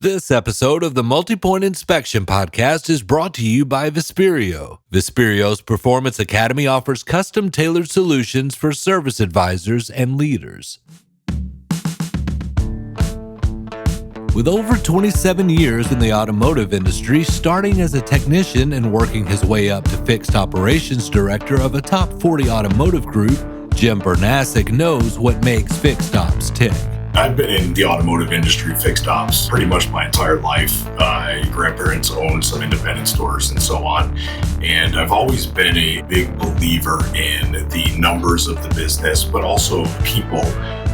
This episode of the Multi-Point Inspection Podcast is brought to you by Vesperio. Vesperio's Performance Academy offers custom-tailored solutions for service advisors and leaders. With over 27 years in the automotive industry, starting as a technician and working his way up to fixed operations director of a top 40 automotive group, Jim Bernasek knows what makes fixed ops tick. I've been in the automotive industry, fixed ops, pretty much my entire life. My grandparents owned some independent stores and so on. And I've always been a big believer in the numbers of the business, but also people,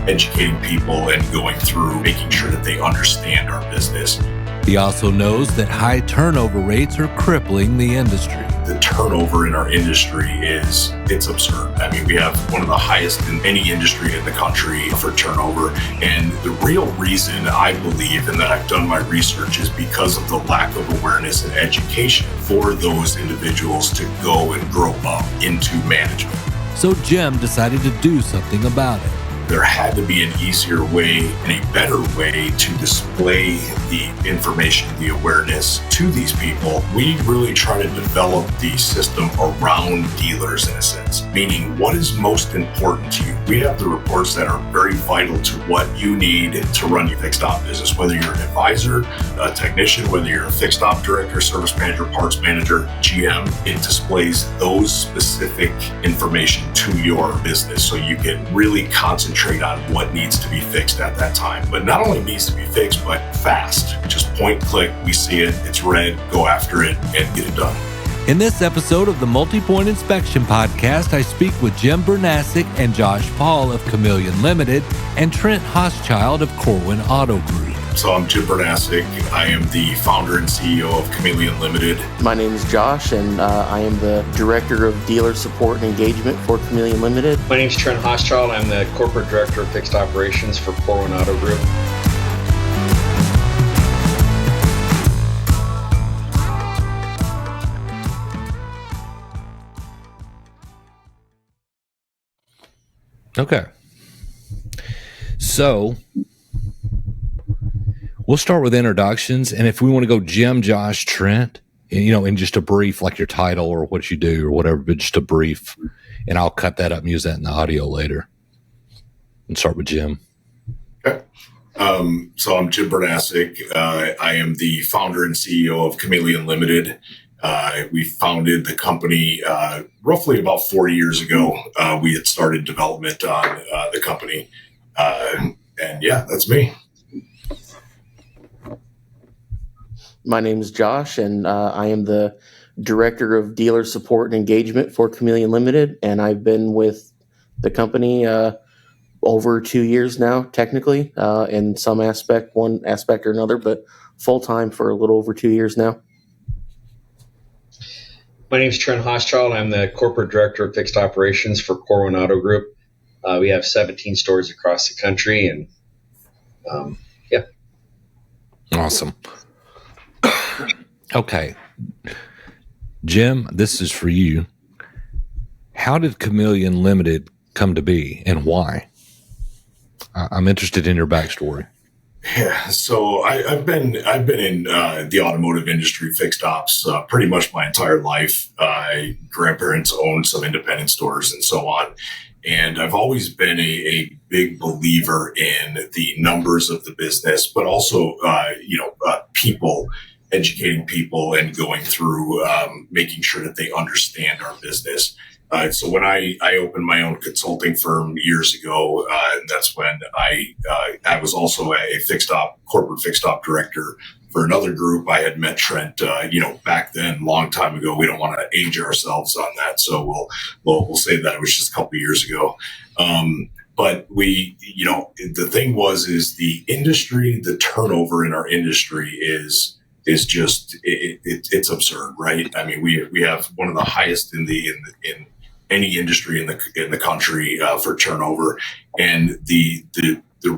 educating people and going through making sure that they understand our business. He also knows that high turnover rates are crippling the industry. The turnover in our industry it's absurd. I mean, we have one of the highest in any industry in the country for turnover. And the real reason I believe, and that I've done my research, is because of the lack of awareness and education for those individuals to go and grow up into management. So Jim decided to do something about it. There had to be an easier way and a better way to display the information, the awareness to these people. We really try to develop the system around dealers in a sense, meaning what is most important to you. We have the reports that are very vital to what you need to run your fixed op business, whether you're an advisor, a technician, whether you're a fixed op director, service manager, parts manager, GM. It displays those specific information to your business so you can really concentrate on what needs to be fixed at that time. But not only needs to be fixed, but fast. Just point, click, we see it, it's red, go after it, and get it done. In this episode of the Multi-Point Inspection Podcast, I speak with Jim Bernasek and Josh Paul of Chameleon Limited and Trent Hochschild of Corwin Auto Group. So I'm Jim Bernasek. I am the founder and CEO of Chameleon Limited. My name is Josh, and I am the Director of Dealer Support and Engagement for Chameleon Limited. My name is Trent Hochschild. I'm the Corporate Director of Fixed Operations for Corwin Auto Group. Okay. So we'll start with introductions. And if we want to go Jim, Josh, Trent, in just a brief, like your title or what you do or whatever, but just a brief, and I'll cut that up and use that in the audio later. And start with Jim. Okay. So I'm Jim Bernasek. I am the founder and CEO of Chameleon Limited. We founded the company roughly about 4 years ago. We had started development on the company. And yeah, that's me. My name is Josh, and I am the Director of Dealer Support and Engagement for Chameleon Limited, and I've been with the company over 2 years now, technically, in some aspect, one aspect or another, but full-time for a little over 2 years now. My name is Trent Hochschild. I'm the Corporate Director of Fixed Operations for Corwin Auto Group. We have 17 stores across the country, and yeah. Awesome. Okay. Jim, this is for you. How did Chameleon Limited come to be and why? I'm interested in your backstory. Yeah, so I've been in the automotive industry, fixed ops, pretty much my entire life. Grandparents owned some independent stores and so on. And I've always been a big believer in the numbers of the business, but also, people, educating people and going through making sure that they understand our business. So when I opened my own consulting firm years ago, and that's when I was also a corporate fixed op director for another group. I had met Trent, back then, long time ago. We don't want to age ourselves on that, so we'll say that it was just a couple of years ago. But the thing is the industry, the turnover in our industry is just it's absurd, right? I mean, we have one of the highest in any industry in the country for turnover, and the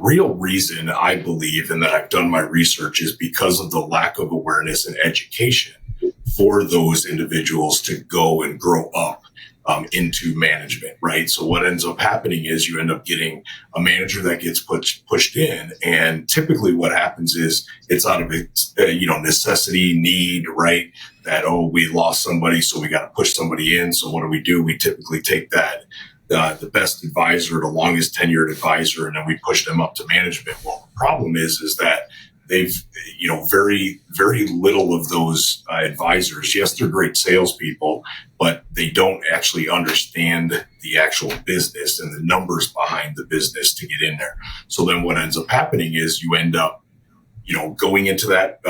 real reason I believe, and that I've done my research, is because of the lack of awareness and education for those individuals to go and grow up into management, right? So what ends up happening is you end up getting a manager that gets pushed in, and typically what happens is it's out of necessity, need, right? That, we lost somebody, so we got to push somebody in. So what do? We typically take that the best advisor, the longest tenured advisor, and then we push them up to management. Well, the problem is that they've, very, very little of those advisors. Yes, they're great salespeople, but they don't actually understand the actual business and the numbers behind the business to get in there. So then what ends up happening is you end up, going into that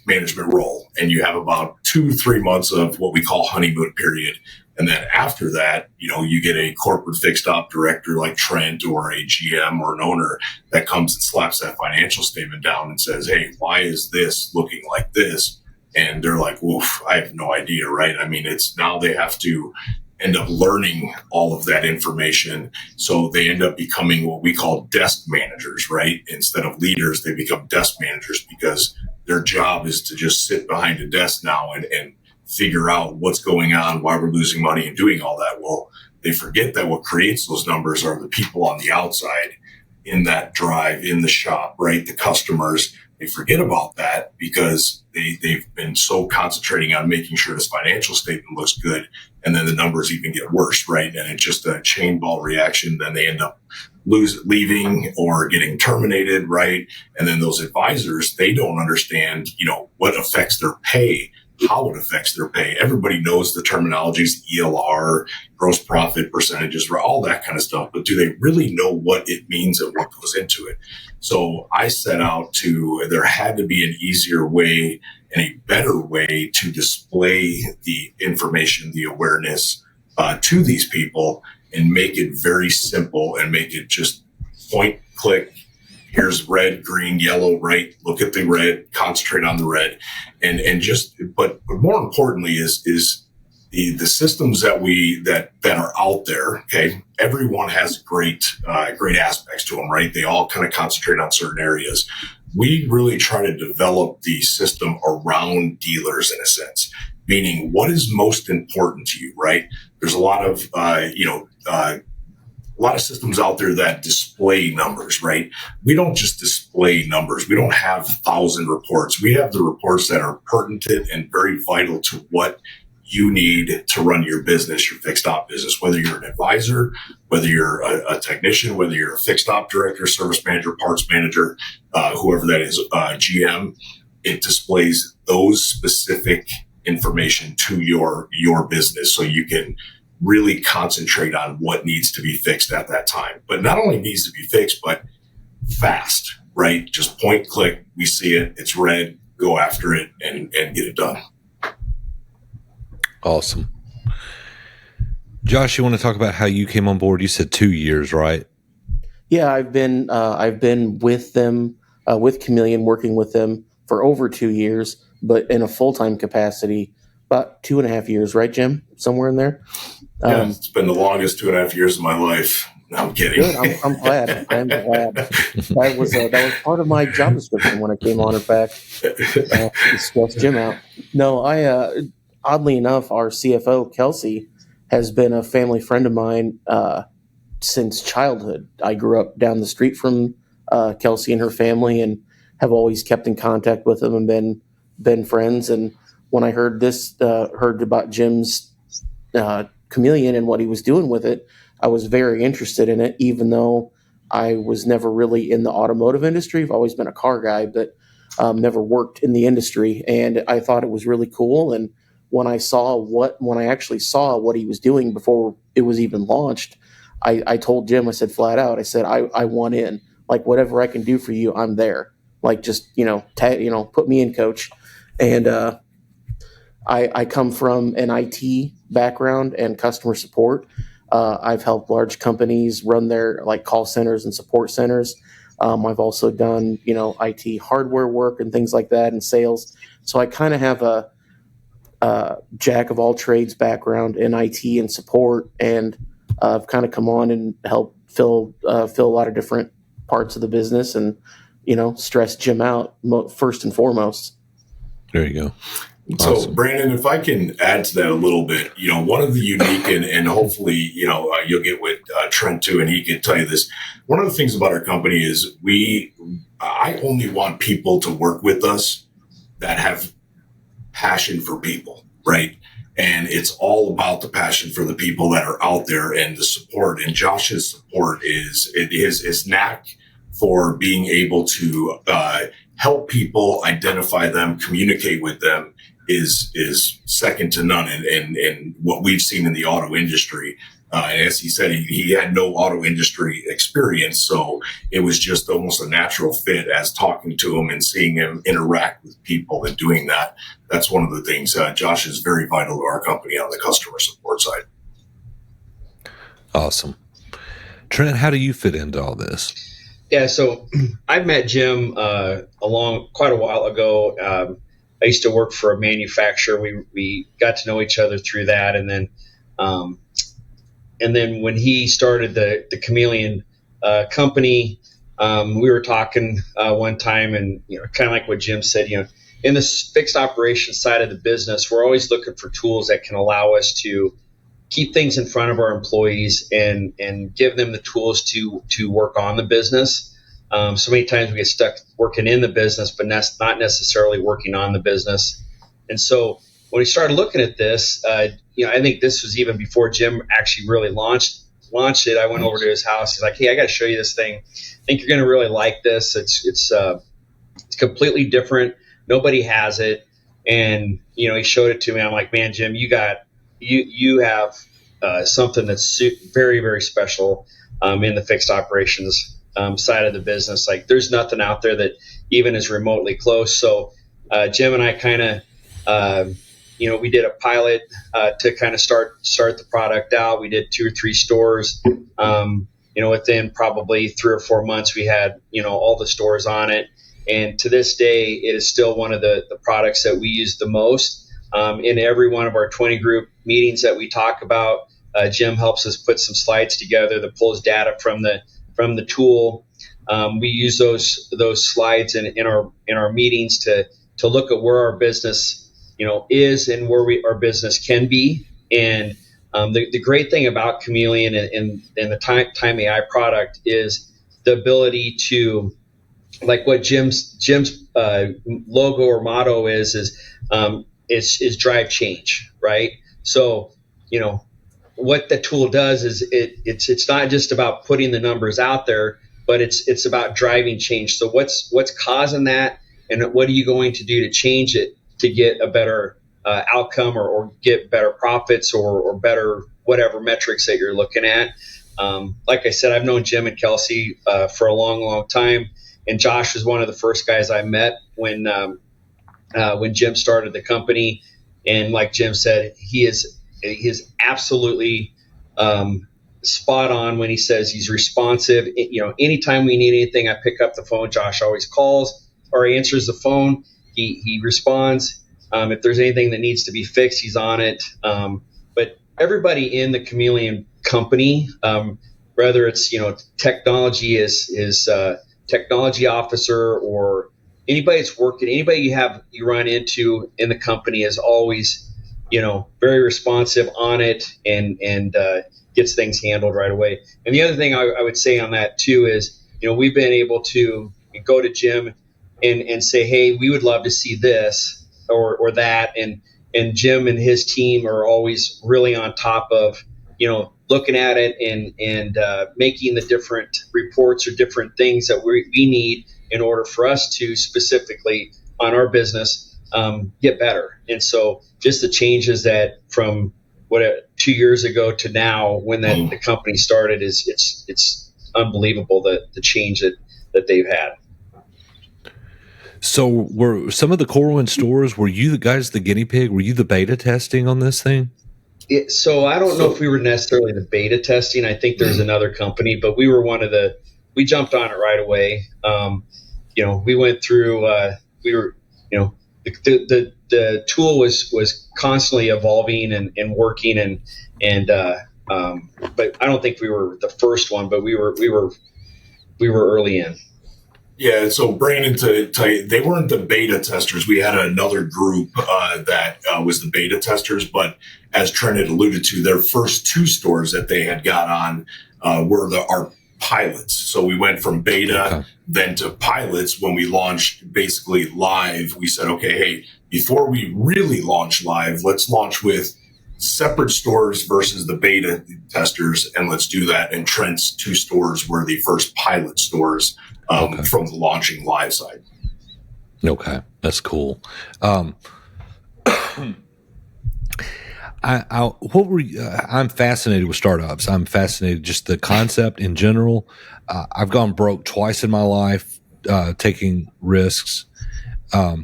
management role, and you have about 2-3 months of what we call honeymoon period. And then after that, you get a corporate fixed op director like Trent, or a GM or an owner that comes and slaps that financial statement down and says, hey, why is this looking like this? And they're like, woof, I have no idea, right? I mean, it's now they have to end up learning all of that information. So they end up becoming what we call desk managers, right? Instead of leaders, they become desk managers, because their job is to just sit behind a desk now and figure out what's going on, why we're losing money, and doing all that. Well, they forget that what creates those numbers are the people on the outside in that drive, in the shop, right? The customers. They forget about that because they've been so concentrating on making sure this financial statement looks good. And then the numbers even get worse, right? And it's just a chain ball reaction. Then they end up leaving or getting terminated, right? And then those advisors, they don't understand, what affects their pay, how it affects their pay. Everybody knows the terminologies, ELR, gross profit percentages, all that kind of stuff. But do they really know what it means and what goes into it? So I set out there had to be an easier way and a better way to display the information, the awareness to these people, and make it very simple and make it just point, click. Here's red, green, yellow, right? Look at the red, concentrate on the red. But more importantly is the systems that are out there. Okay. Everyone has great aspects to them, right? They all kind of concentrate on certain areas. We really try to develop the system around dealers in a sense, meaning what is most important to you, right? There's a lot of, a lot of systems out there that display numbers, right? We don't just display numbers. We don't have 1,000 reports. We have the reports that are pertinent and very vital to what you need to run your business, your fixed op business, whether you're an advisor, whether you're a technician, whether you're a fixed op director, service manager, parts manager, whoever that is, GM. It displays those specific information to your business so you can really concentrate on what needs to be fixed at that time. But not only needs to be fixed, but fast, right? Just point, click, we see it, it's red, go after it and get it done. Awesome. Josh, you want to talk about how you came on board? You said 2 years, right? Yeah, I've been with them, with Chameleon, working with them for over 2 years, but in a full-time capacity, about 2.5 years, right, Jim? Somewhere in there. Yeah, it's been the longest 2.5 years of my life. No, I'm kidding. Good. I'm glad. I'm glad. That was part of my job description when I came on. In fact, to stress Jim out. No, oddly enough, our CFO Kelsey has been a family friend of mine since childhood. I grew up down the street from Kelsey and her family, and have always kept in contact with them and been friends. And when I heard about Jim's Chameleon and what he was doing with it, I was very interested in it, even though I was never really in the automotive industry. I've always been a car guy, but never worked in the industry. And I thought it was really cool. And when I actually saw what he was doing before it was even launched, I told Jim, I said flat out, I said, I want in. Like, whatever I can do for you, I'm there. Like, just, put me in, coach. And I come from an IT background and customer support. I've helped large companies run their call centers and support centers. I've also done, IT hardware work and things like that and sales. So I kind of have a jack of all trades background in IT and support, and I've kind of come on and helped fill a lot of different parts of the business and, stress Jim out first and foremost. There you go. So, Awesome. Brandon, if I can add to that a little bit, one of the unique and hopefully, you'll get with Trent too, and he can tell you this. One of the things about our company is I only want people to work with us that have passion for people, right? And it's all about the passion for the people that are out there and the support. And Josh's support is his knack for being able to help people, identify them, communicate with them is second to none. And what we've seen in the auto industry, as he said, he had no auto industry experience, so it was just almost a natural fit as talking to him and seeing him interact with people and doing that. That's one of the things. Josh is very vital to our company on the customer support side. Awesome. Trent, how do you fit into all this? Yeah, so I've met Jim quite a while ago. I used to work for a manufacturer. We got to know each other through that, and then when he started the Chameleon company, we were talking one time, and kind of like what Jim said, in the fixed operations side of the business, we're always looking for tools that can allow us to keep things in front of our employees and give them the tools to work on the business. So many times we get stuck working in the business, but that's not necessarily working on the business. And so when we started looking at this, I think this was even before Jim actually really launched it. I went over to his house. He's like, "Hey, I got to show you this thing. I think you're going to really like this. It's completely different. Nobody has it." And he showed it to me. I'm like, "Man, Jim, you have something that's very, very special in the fixed operations side of the business. Like, there's nothing out there that even is remotely close." So Jim and I kind of, we did a pilot to kind of start the product out. We did 2 or 3 stores. Within probably 3 or 4 months, we had all the stores on it. And to this day, it is still one of the products that we use the most. In every one of our 20 group meetings that we talk about, Jim helps us put some slides together that pulls data from the tool. We use those slides in our meetings to look at where our business is and where our business can be. And the great thing about Chameleon and the TimeAI product is the ability to, like what Jim's logo or motto is drive change, right? So what the tool does is it's not just about putting the numbers out there, but it's about driving change. So what's causing that, and what are you going to do to change it to get a better outcome or get better profits or better whatever metrics that you're looking at. Like I said, I've known Jim and Kelsey for a long, long time, and Josh was one of the first guys I met when Jim started the company. And like Jim said, he is absolutely spot on when he says he's responsive. Anytime we need anything, I pick up the phone. Josh always calls or answers the phone. He responds. If there's anything that needs to be fixed, he's on it. But everybody in the Chameleon company, whether it's technology is technology officer or anybody that's working, anybody you run into in the company is always very responsive on it and gets things handled right away. And the other thing I would say on that too is we've been able to go to Jim and say, "Hey, we would love to see this or that," and Jim and his team are always really on top of looking at it and making the different reports or different things that we need in order for us to specifically on our business get better. And so just the changes that from 2 years ago to now when the company started it's unbelievable the change that they've had. So were some of the Corwin stores, were you guys the guinea pig? Were you the beta testing on this thing? So I don't know if we were necessarily the beta testing. I think there's another company, but we were we jumped on it right away. We went through, the tool was constantly evolving and working but I don't think we were the first one, but we were early in. Yeah, so Brandon, to tell you, they weren't the beta testers. We had another group that was the beta testers, but as Trent had alluded to, their first two stores that they had got on were our pilots. So we went from beta then to pilots. When we launched basically live, we said, okay, hey, before we really launch live, let's launch with separate stores versus the beta testers, and let's do that. And Trent's two stores were the first pilot stores from the launching live side. Okay, that's cool. What were you, I'm fascinated with startups. I'm fascinated just the concept in general. I've gone broke twice in my life, taking risks. A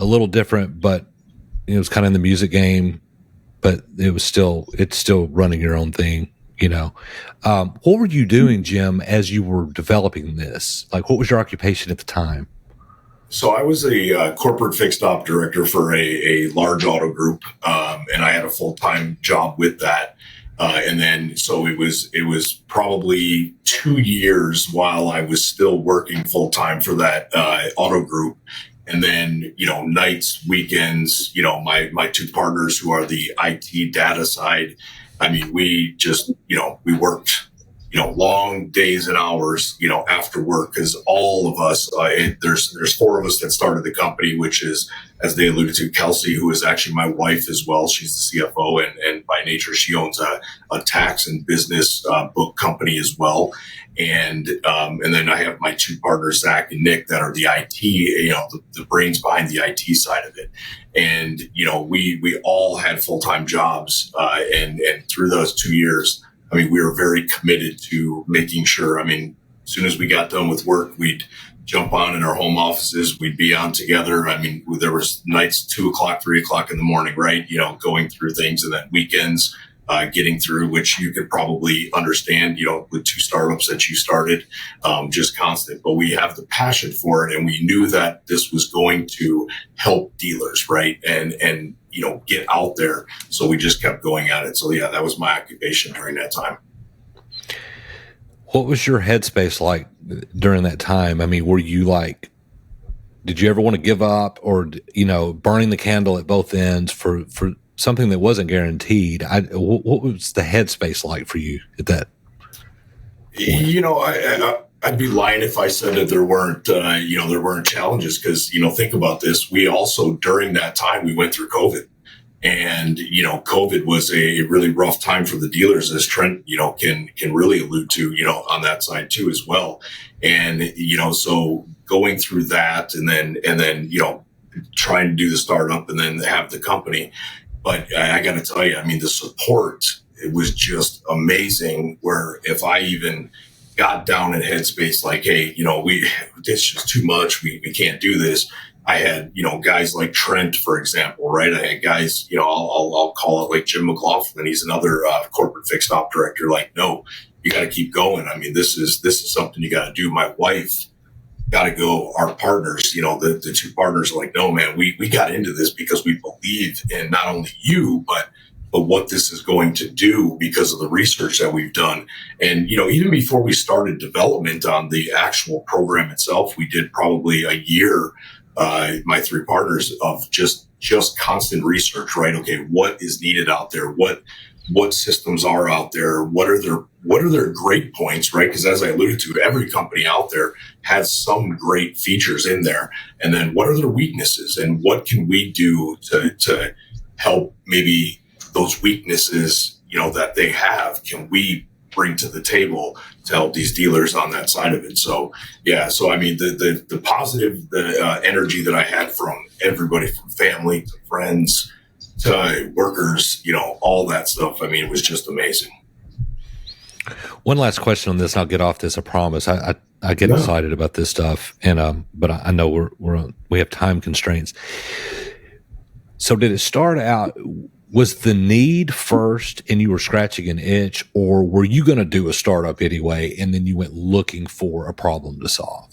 little different, but it was kind of in the music game. But it's still running your own thing, you know. What were you doing, Jim, as you were developing this? Like, what was your occupation at the time? So I was a corporate fixed op director for a large auto group, and I had a full-time job with that. And then, so it was probably 2 years while I was still working full-time for that auto group. And then, nights, weekends, my two partners who are the IT data side. I mean, we just, we worked, long days and hours, after work, because all of us, there's four of us that started the company, which is, as they alluded to, Kelsey, who is actually my wife as well. She's the CFO, and by nature, she owns a tax and business book company as well. And then I have my two partners, Zach and Nick, that are the IT, the brains behind the IT side of it. And, we all had full-time jobs. And through those 2 years, I mean, we were very committed to making sure, as soon as we got done with work, we'd jump on in our home offices. We'd be on together. There was nights, 2 o'clock, 3 o'clock in the morning, right? Going through things, and then weekends, getting through, which you could probably understand, with two startups that you started, just constant. But we have the passion for it, and we knew that this was going to help dealers, right? And get out there. So we just kept going at it. So yeah, that was my occupation during that time. What was your headspace like during that time? Were you like, did you ever want to give up, or, burning the candle at both ends for something that wasn't guaranteed? What was the headspace like for you at that point? I'd be lying if I said that there weren't challenges, because, think about this. We also, during that time, we went through COVID, and, COVID was a really rough time for the dealers, as Trent, can really allude to, on that side too, as well. And, so going through that, and then, trying to do the startup and then have the company. But I got to tell you, the support, it was just amazing, where if I even got down in headspace, like, hey, this is just too much. We can't do this. I had, guys like Trent, for example, right? I had guys, I'll call it like Jim McLaughlin. He's another corporate fixed op director. Like, no, you got to keep going. This is something you got to do. My wife got to go. Our partners, the two partners are like, no, man, we got into this because we believe in not only you, but what this is going to do because of the research that we've done. And, even before we started development on the actual program itself, we did probably a year, my three partners, of just constant research, right? Okay, what is needed out there? What systems are out there? What are their great points, right? Because as I alluded to, every company out there has some great features in there. And then what are their weaknesses, and what can we do to help maybe those weaknesses, that they have, can we bring to the table to help these dealers on that side of it? So, yeah. So, the positive, energy that I had from everybody, from family to friends to workers, all that stuff. It was just amazing. One last question on this, and I'll get off this. I promise. I get excited about this stuff, and but I know we have time constraints. So, did it start out? Was the need first, and you were scratching an itch, or were you going to do a startup anyway, and then you went looking for a problem to solve?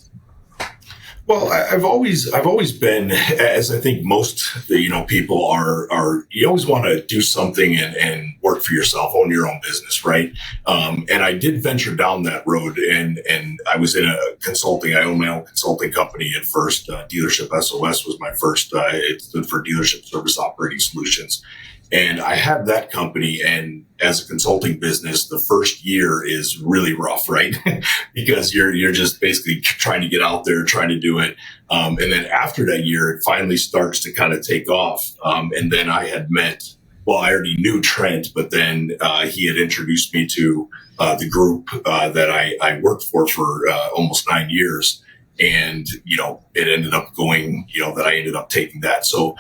Well, I've always been, as I think most, people are, you always want to do something and work for yourself, own your own business, right? And I did venture down that road, and I was in a consulting. I own my own consulting company at first. Dealership SOS was my first. It stood for Dealership Service Operating Solutions. And I had that company, and as a consulting business, the first year is really rough, right? Because you're just basically trying to get out there, trying to do it. And then after that year, it finally starts to kind of take off. And then I already knew Trent, but then he had introduced me to the group that I worked for almost 9 years. And, it ended up going, that I ended up taking that. So,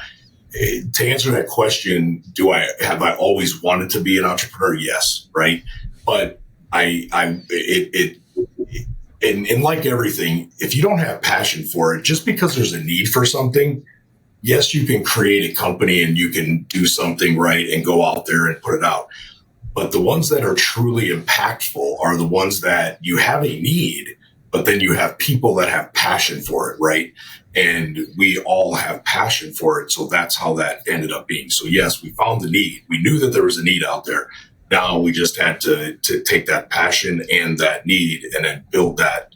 to answer that question, have I always wanted to be an entrepreneur? Yes, right. But and like everything, if you don't have passion for it, just because there's a need for something, yes, you can create a company and you can do something right and go out there and put it out. But the ones that are truly impactful are the ones that you have a need, but then you have people that have passion for it, right? And we all have passion for it. So that's how that ended up being. So yes, we found the need. We knew that there was a need out there. Now we just had to take that passion and that need and then build that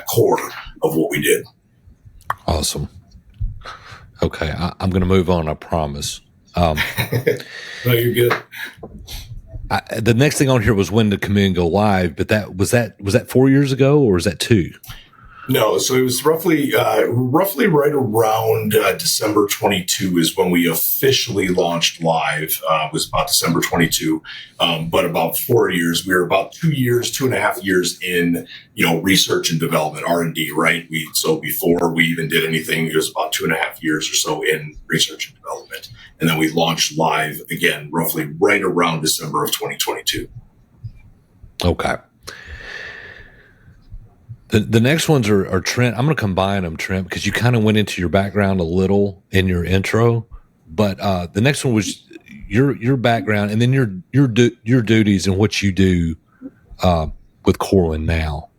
core of what we did. Awesome. Okay. I'm going to move on. I promise. No, you're good. The next thing on here was when did Chameleon go live, but was that 4 years ago or was that 2? No, so it was roughly right around December 22 is when we officially launched live. It was about December 22, but about 4 years. We were about 2.5 years in, research and development, R&D, right? So before we even did anything, it was about 2.5 years or so in research and development, and then we launched live again, roughly right around December of 2022. Okay. The next ones are Trent. I'm going to combine them, Trent, because you kind of went into your background a little in your intro. But the next one was your background, and then your duties and what you do with Corwin now.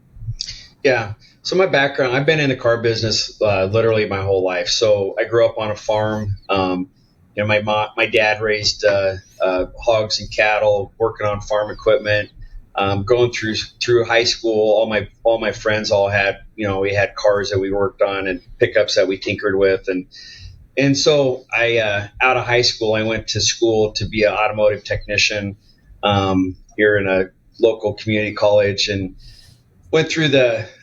Yeah. So my background, I've been in the car business literally my whole life. So I grew up on a farm. My dad raised hogs and cattle, working on farm equipment. Going through high school, all my friends all had, we had cars that we worked on and pickups that we tinkered with. And so I, out of high school, I went to school to be an automotive technician, here in a local community college, and went through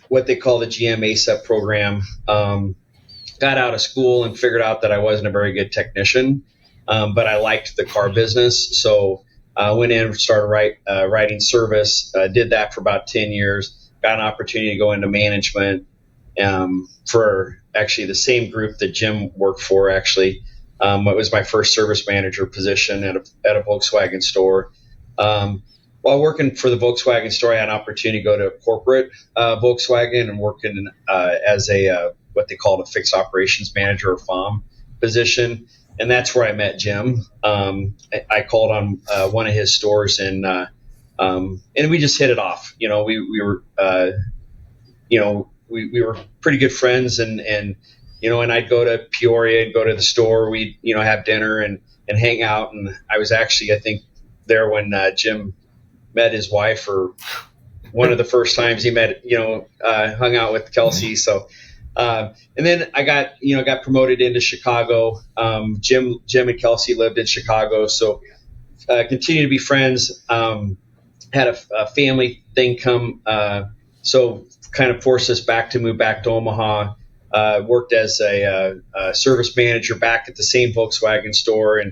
what they call the GM ASEP program. Got out of school and figured out that I wasn't a very good technician. But I liked the car business. So went in and started writing service, did that for about 10 years, got an opportunity to go into management for actually the same group that Jim worked for, actually. It was my first service manager position at a Volkswagen store. While working for the Volkswagen store, I had an opportunity to go to a corporate Volkswagen and work in as a what they called a fixed operations manager or FOM position. And that's where I met Jim. I called on one of his stores, and we just hit it off. We were, we were pretty good friends, and I'd go to Peoria and go to the store. We'd have dinner and hang out. And I was actually, I think, there when Jim met his wife, or one of the first times he met, hung out with Kelsey. So. And then I got promoted into Chicago. Jim and Kelsey lived in Chicago, so continued to be friends. Had a family thing come, so kind of forced us to move back to Omaha. Worked as a service manager back at the same Volkswagen store,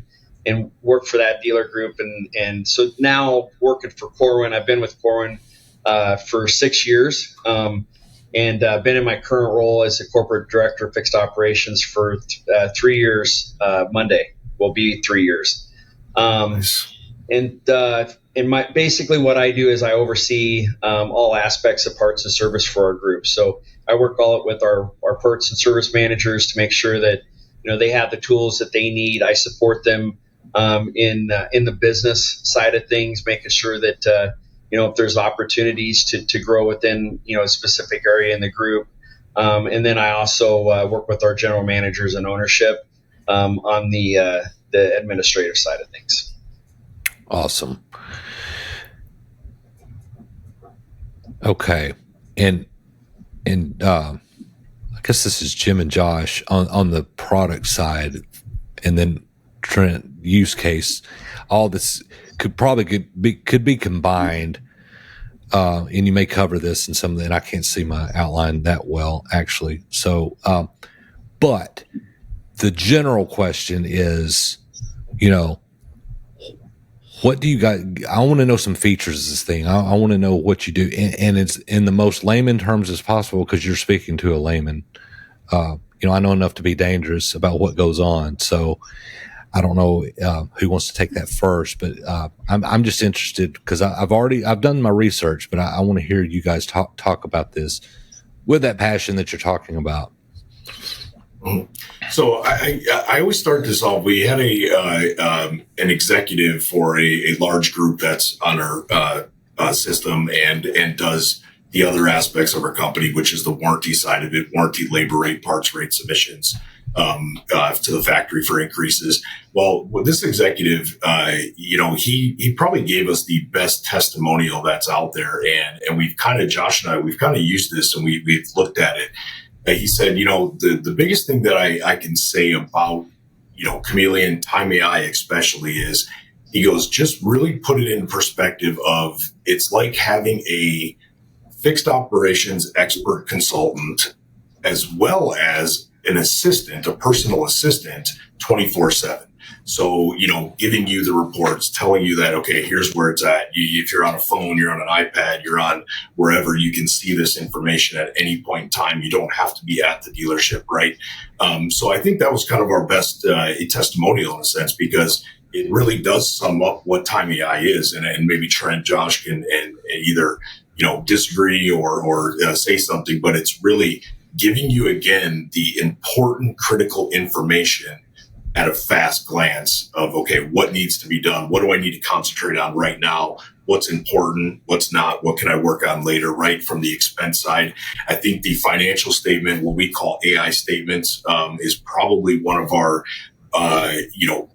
and worked for that dealer group. And so now working for Corwin. I've been with Corwin for 6 years. And been in my current role as a corporate director of fixed operations for 3 years. Monday will be 3 years. Nice. And basically what I do is I oversee all aspects of parts and service for our group. So I work with our parts and service managers to make sure that they have the tools that they need. I support them in the business side of things, making sure that if there's opportunities to grow within a specific area in the group, And then I also work with our general managers and ownership on the administrative side of things. Awesome. Okay. And I guess this is Jim and Josh on the product side, and then Trent, use case. All this could be combined, and you may cover this in some of the, and I can't see my outline that well actually. So, but the general question is, what do you guys? I want to know some features of this thing. I want to know what you do, and it's in the most layman terms as possible because you're speaking to a layman. I know enough to be dangerous about what goes on. So I don't know who wants to take that first, but I'm just interested because I've done my research, but I want to hear you guys talk about this with that passion that you're talking about. So I always start this off. We had an executive for a large group that's on our system and does the other aspects of our company, which is the warranty side of it, warranty, labor rate, parts rate submissions to the factory for increases. Well, with this executive, he probably gave us the best testimonial that's out there, and Josh and I, we've kind of used this and we've looked at it. He said, the biggest thing that I can say about, Chameleon, TimeAI especially is, he goes, just really put it in perspective of, it's like having a fixed operations expert consultant as well as an assistant, a personal assistant 24/7. So, giving you the reports, telling you that, okay, here's where it's at. If you're on a phone, you're on an iPad, you're on wherever, you can see this information at any point in time. You don't have to be at the dealership, right? So I think that was kind of our best testimonial in a sense, because it really does sum up what TimeAI is. And maybe Trent, Josh can and either, disagree or say something, but it's really giving you, again, the important critical information at a fast glance of, okay, what needs to be done? What do I need to concentrate on right now? What's important? What's not? What can I work on later, right? From the expense side, I think the financial statement, what we call AI statements, is probably one of our,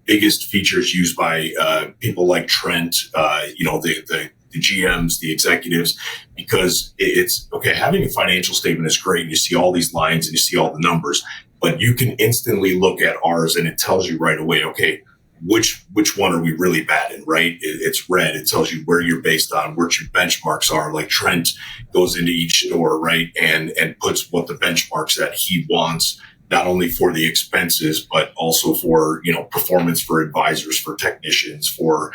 biggest features used by people like Trent, the GMs, the executives, because it's okay. Having a financial statement is great. You see all these lines and you see all the numbers, but you can instantly look at ours and it tells you right away, okay, which one are we really bad in, right? It's red. It tells you where you're based on, what your benchmarks are. Like Trent goes into each store, right, and puts what the benchmarks that he wants, not only for the expenses, but also for, performance for advisors, for technicians, for,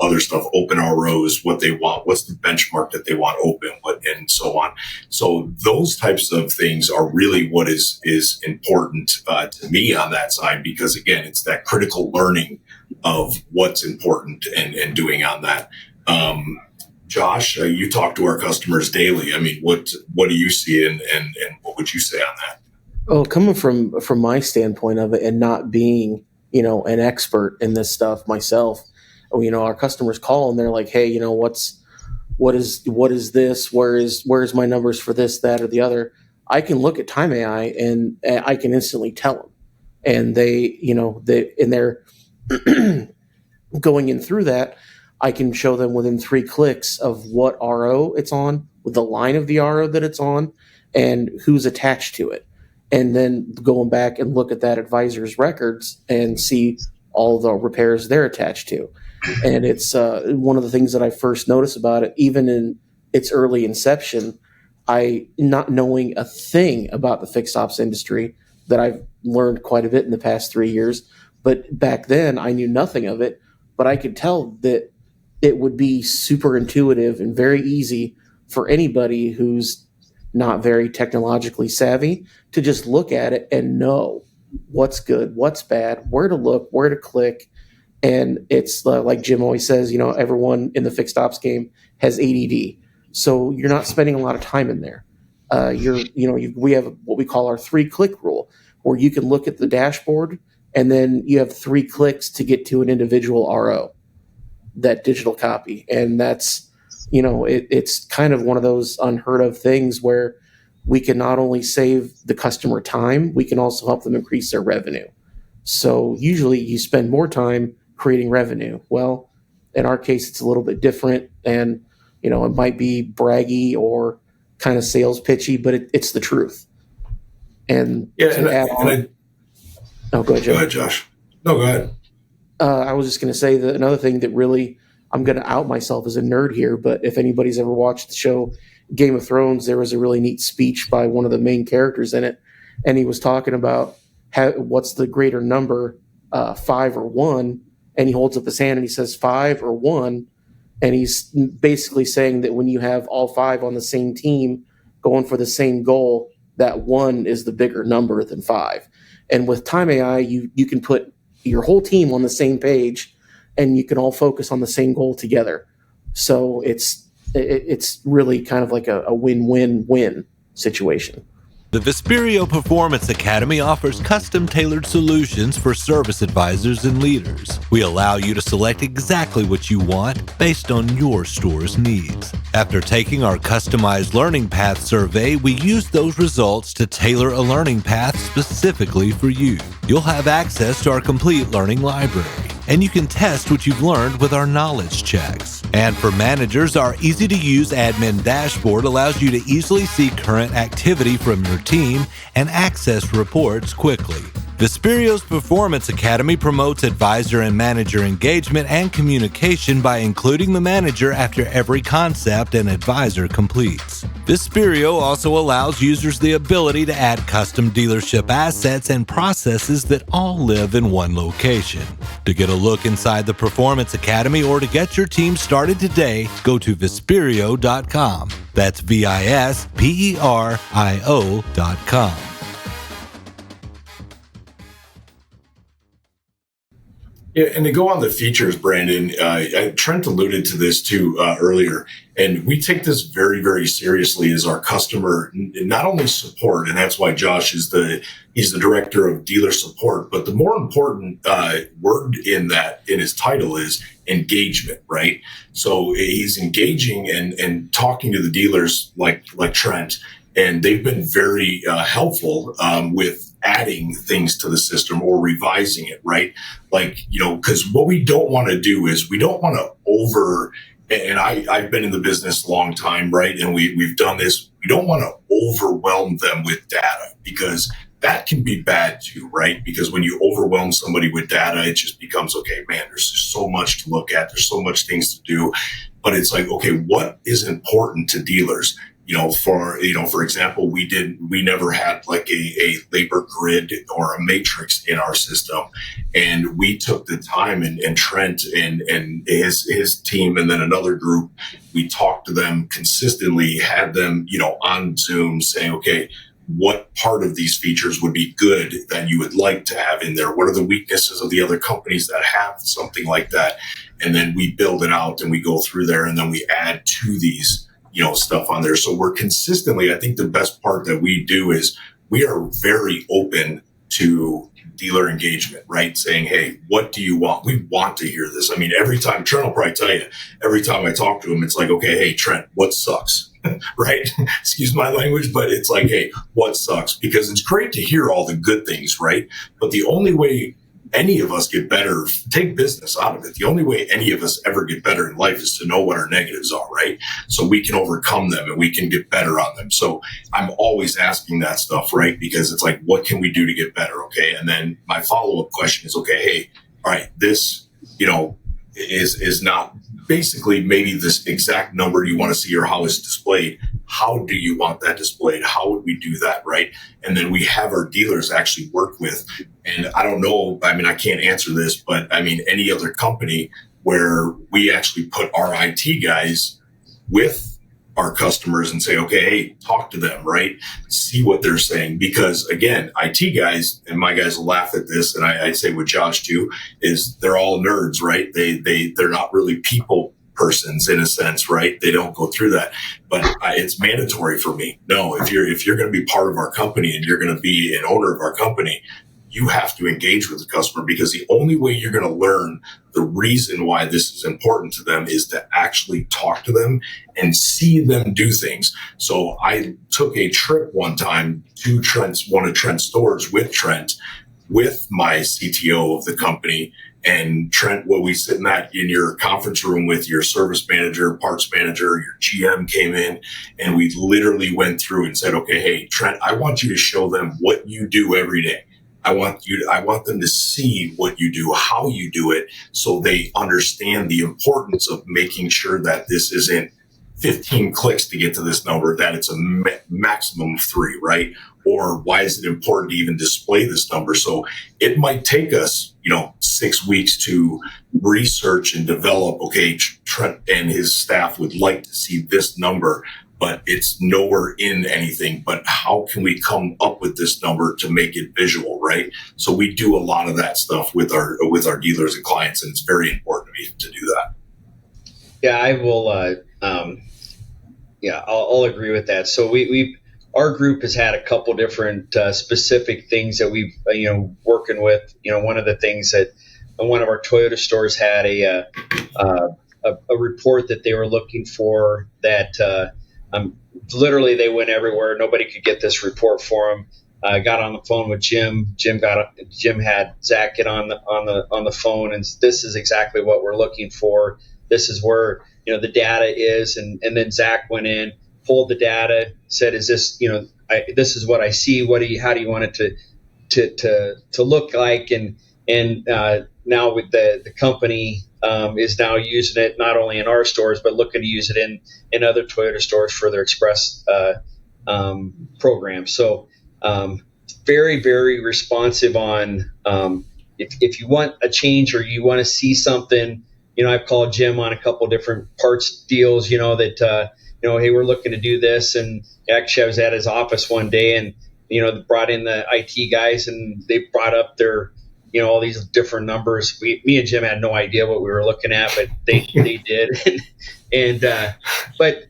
other stuff, open ROs, what they want, what's the benchmark that they want open, and so on. So those types of things are really what is important to me on that side, because again, it's that critical learning of what's important and doing on that. Josh, you talk to our customers daily. I mean, what do you see and what would you say on that? Oh, coming from my standpoint of it and not being, an expert in this stuff myself, our customers call and they're like, hey, what is this? Where's my numbers for this, that, or the other? I can look at TimeAI and I can instantly tell them, and they're going in through that. I can show them within 3 clicks of what RO it's on, with the line of the RO that it's on, and who's attached to it. And then going back and look at that advisor's records and see all the repairs they're attached to. And it's one of the things that I first noticed about it, even in its early inception, I not knowing a thing about the fixed ops industry, that I've learned quite a bit in the past 3 years. But back then I knew nothing of it, but I could tell that it would be super intuitive and very easy for anybody who's not very technologically savvy to just look at it and know what's good, what's bad, where to look, where to click. And it's like Jim always says, everyone in the fixed ops game has ADD. So you're not spending a lot of time in there. We have what we call our 3-click rule, where you can look at the dashboard and then you have 3 clicks to get to an individual RO, that digital copy. And that's, it's kind of one of those unheard of things where we can not only save the customer time, we can also help them increase their revenue. So usually you spend more time creating revenue. Well, in our case, it's a little bit different, and it might be braggy or kind of sales pitchy, but it's the truth. And Yeah, to add on, go ahead, Jim. Go ahead, Josh. No, go ahead. I was just going to say that another thing that really, I'm going to out myself as a nerd here, but if anybody's ever watched the show Game of Thrones, there was a really neat speech by one of the main characters in it, and he was talking about what's the greater number, 5 or 1, and he holds up his hand and he says 5 or 1, and he's basically saying that when you have all 5 on the same team going for the same goal, that 1 is the bigger number than 5. And with TimeAI, you can put your whole team on the same page, and you can all focus on the same goal together. So it's really kind of like a win-win-win situation. The Vesperio Performance Academy offers custom-tailored solutions for service advisors and leaders. We allow you to select exactly what you want based on your store's needs. After taking our customized learning path survey, we use those results to tailor a learning path specifically for you. You'll have access to our complete learning library, and you can test what you've learned with our knowledge checks. And for managers, our easy-to-use admin dashboard allows you to easily see current activity from your team and access reports quickly. Vesperio's Performance Academy promotes advisor and manager engagement and communication by including the manager after every concept an advisor completes. Vesperio also allows users the ability to add custom dealership assets and processes that all live in one location. To get a look inside the Performance Academy or to get your team started today, go to Vesperio.com. That's Visperio.com. Yeah, and to go on the features, Brandon, Trent alluded to this too earlier, and we take this very, very seriously as our customer, not only support, and that's why Josh is he's the director of dealer support, but the more important word in his title is engagement, right? So he's engaging and talking to the dealers like Trent, and they've been very helpful with adding things to the system or revising it, right? Because what we don't want to do is we don't want to and I've been in the business a long time, right? And we've done this. We don't want to overwhelm them with data, because that can be bad too, right? Because when you overwhelm somebody with data, it just becomes, okay, man, there's just so much to look at. There's so much things to do. But it's like, okay, what is important to dealers? For example, we never had like a labor grid or a matrix in our system. And we took the time, and Trent and his team, and then another group, we talked to them consistently, had them, on Zoom saying, okay, what part of these features would be good that you would like to have in there? What are the weaknesses of the other companies that have something like that? And then we build it out and we go through there, and then we add to these stuff on there. So we're consistently, I think the best part that we do is we are very open to dealer engagement, right? Saying, hey, what do you want? We want to hear this. I mean, every time, Trent will probably tell you, every time I talk to him, it's like, okay, hey, Trent, what sucks? Right? Excuse my language, but it's like, hey, what sucks? Because it's great to hear all the good things, right? But the only way any of us get better, take business out of it, the only way any of us ever get better in life is to know what our negatives are, right? So we can overcome them and we can get better on them. So I'm always asking that stuff, right? Because it's like, what can we do to get better? Okay. And then my follow-up question is, okay, hey, all right, this, is not basically maybe this exact number you want to see or how it's displayed. How do you want that displayed? How would we do that, right? And then we have our dealers actually work with, and I don't know, I mean, I can't answer this, but I mean, any other company where we actually put our IT guys with our customers and say, okay, hey, talk to them, right? See what they're saying. Because again, IT guys, and my guys will laugh at this, and I say with Josh too, is they're all nerds, right? They're not really people persons in a sense, right? They don't go through that, but it's mandatory for me. No, if you're going to be part of our company and you're going to be an owner of our company, you have to engage with the customer, because the only way you're going to learn the reason why this is important to them is to actually talk to them and see them do things. So I took a trip one time to one of Trent's stores with Trent, with my CTO of the company. And Trent, we sit in your conference room with your service manager, parts manager, your GM came in, and we literally went through and said, okay, hey, Trent, I want you to show them what you do every day. I want them to see what you do, how you do it, so they understand the importance of making sure that this isn't 15 clicks to get to this number, that it's a maximum of 3, right? Or why is it important to even display this number? So it might take us, 6 weeks to research and develop, okay, Trent and his staff would like to see this number, but it's nowhere in anything. But how can we come up with this number to make it visual, right? So we do a lot of that stuff with our dealers and clients, and it's very important to me to do that. Yeah, I will. I'll agree with that. So our group has had a couple different specific things that we've working with. One of the things that one of our Toyota stores had a report that they were looking for that literally they went everywhere. Nobody could get this report for them. Got on the phone with Jim. Jim had Zach get on the phone, and this is exactly what we're looking for. This is where the data is, and then Zach went in, pulled the data, said, "Is this this is what I see? How do you want it to look like?" And now with the company is now using it not only in our stores, but looking to use it in other Toyota stores for their express program. So very, very responsive on if you want a change or you want to see something. I've called Jim on a couple different parts deals, that, hey, we're looking to do this. And actually I was at his office one day and, brought in the IT guys and they brought up their, all these different numbers. Me and Jim had no idea what we were looking at, but they did. But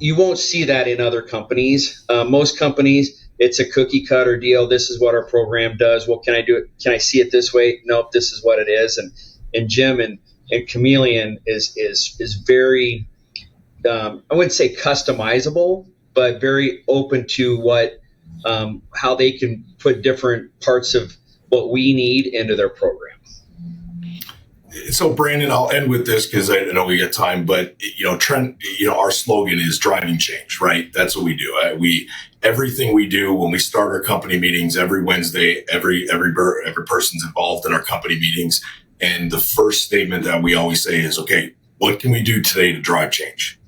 you won't see that in other companies. Most companies, it's a cookie cutter deal. This is what our program does. Well, can I do it? Can I see it this way? Nope, this is what it is. And Jim and Chameleon is very, I wouldn't say customizable, but very open to what, how they can put different parts of what we need into their program. So Brandon, I'll end with this because I know we got time, but Trent, our slogan is driving change, right? That's what we do. Everything we do when we start our company meetings every Wednesday, every person's involved in our company meetings. And the first statement that we always say is, okay, what can we do today to drive change?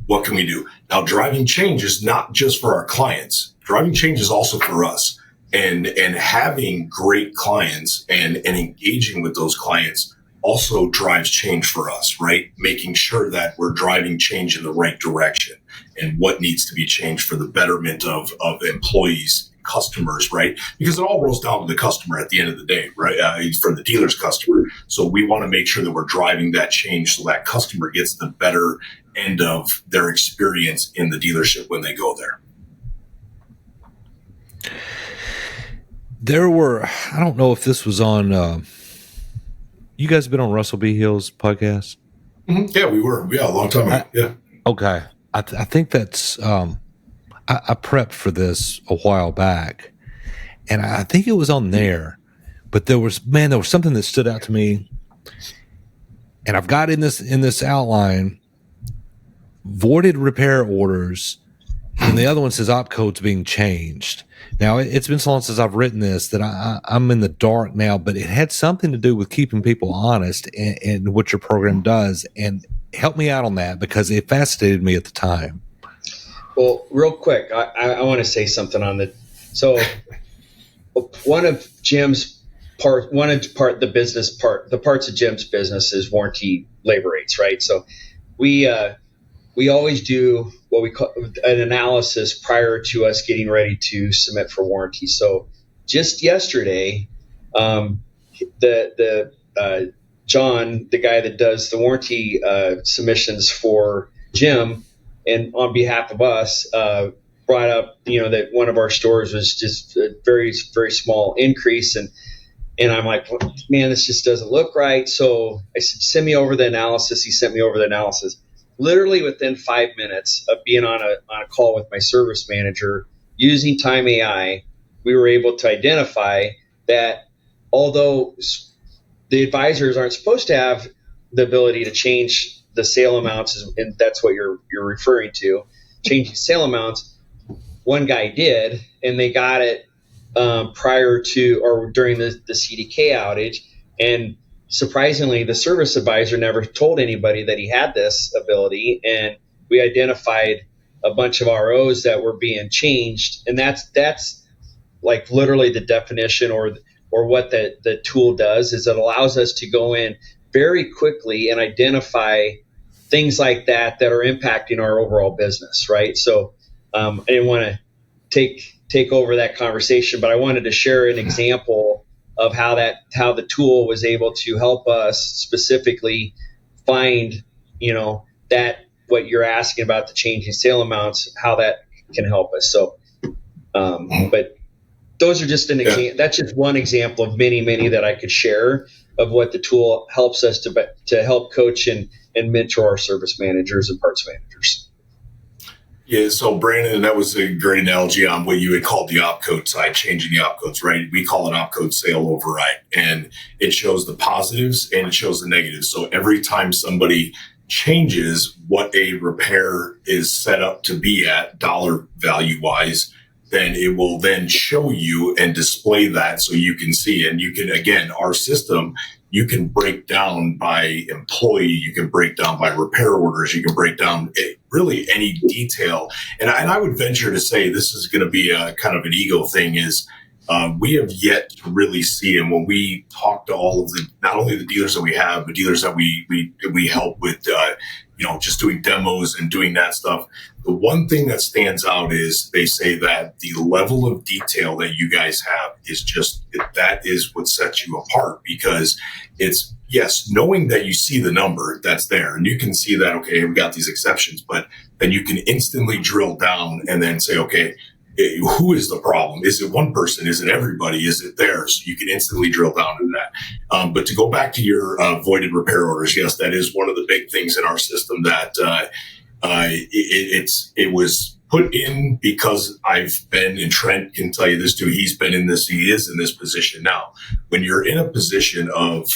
What can we do? Now, driving change is not just for our clients. Driving change is also for us. And having great clients and engaging with those clients also drives change for us, right? Making sure that we're driving change in the right direction and what needs to be changed for the betterment of employees, customers, right? Because it all rolls down to the customer at the end of the day, right? For the dealer's customer. So we want to make sure that we're driving that change so that customer gets the better end of their experience in the dealership when they go there. I don't know if this was on, you guys been on Russell B. Hill's podcast? Mm-hmm. Yeah, we were. Yeah, a long time ago. Yeah. Okay. I think that's, I prepped for this a while back, and I think it was on there, but there was something that stood out to me, and I've got in this outline, voided repair orders, and the other one says opcodes being changed. Now, it's been so long since I've written this that I'm in the dark now, but it had something to do with keeping people honest and what your program does, and help me out on that because it fascinated me at the time. Well, real quick, I want to say something on that. So one of Jim's the business part, the parts of Jim's business is warranty labor rates, right? So we always do what we call an analysis prior to us getting ready to submit for warranty. So just yesterday, the John, the guy that does the warranty submissions for Jim, and on behalf of us, brought up, that one of our stores was just a very, very small increase. And I'm like, man, this just doesn't look right. So I said, send me over the analysis. He sent me over the analysis. Literally within 5 minutes of being on a call with my service manager using TimeAI, we were able to identify that although the advisors aren't supposed to have the ability to change the sale amounts, and that's what you're referring to, changing sale amounts, one guy did, and they got it prior to or during the CDK outage. And surprisingly, the service advisor never told anybody that he had this ability. And we identified a bunch of ROs that were being changed. And that's like literally the definition or what the tool does is it allows us to go in very quickly and identify things like that are impacting our overall business, right? So I didn't want to take over that conversation, but I wanted to share an example of how the tool was able to help us specifically find, that what you're asking about the changing sale amounts, how that can help us. So, but those are just an example. That's just one example of many, many that I could share of what the tool helps us to help coach and mentor our service managers and parts managers. Yeah, so Brandon, that was a great analogy on what you had called the opcode side, changing the opcodes, right? We call it opcode sale override, and it shows the positives and it shows the negatives. So every time somebody changes what a repair is set up to be at dollar value wise, then it will then show you and display that so you can see. And you can, again, our system, you can break down by employee, you can break down by repair orders, you can break down really any detail. And I would venture to say this is going to be a kind of an ego thing is we have yet to really see, and when we talk to all of not only the dealers that we have, but dealers that we help with, just doing demos and doing that stuff. The one thing that stands out is they say that the level of detail that you guys have is that is what sets you apart, because it's, yes, knowing that you see the number that's there and you can see that, okay, we got these exceptions, but then you can instantly drill down and then say, okay, who is the problem? Is it one person? Is it everybody? Is it there? So you can instantly drill down into that. But to go back to your voided repair orders, yes, that is one of the big things in our system that it was put in because I've been, and Trent can tell you this too, he is in this position now. When you're in a position of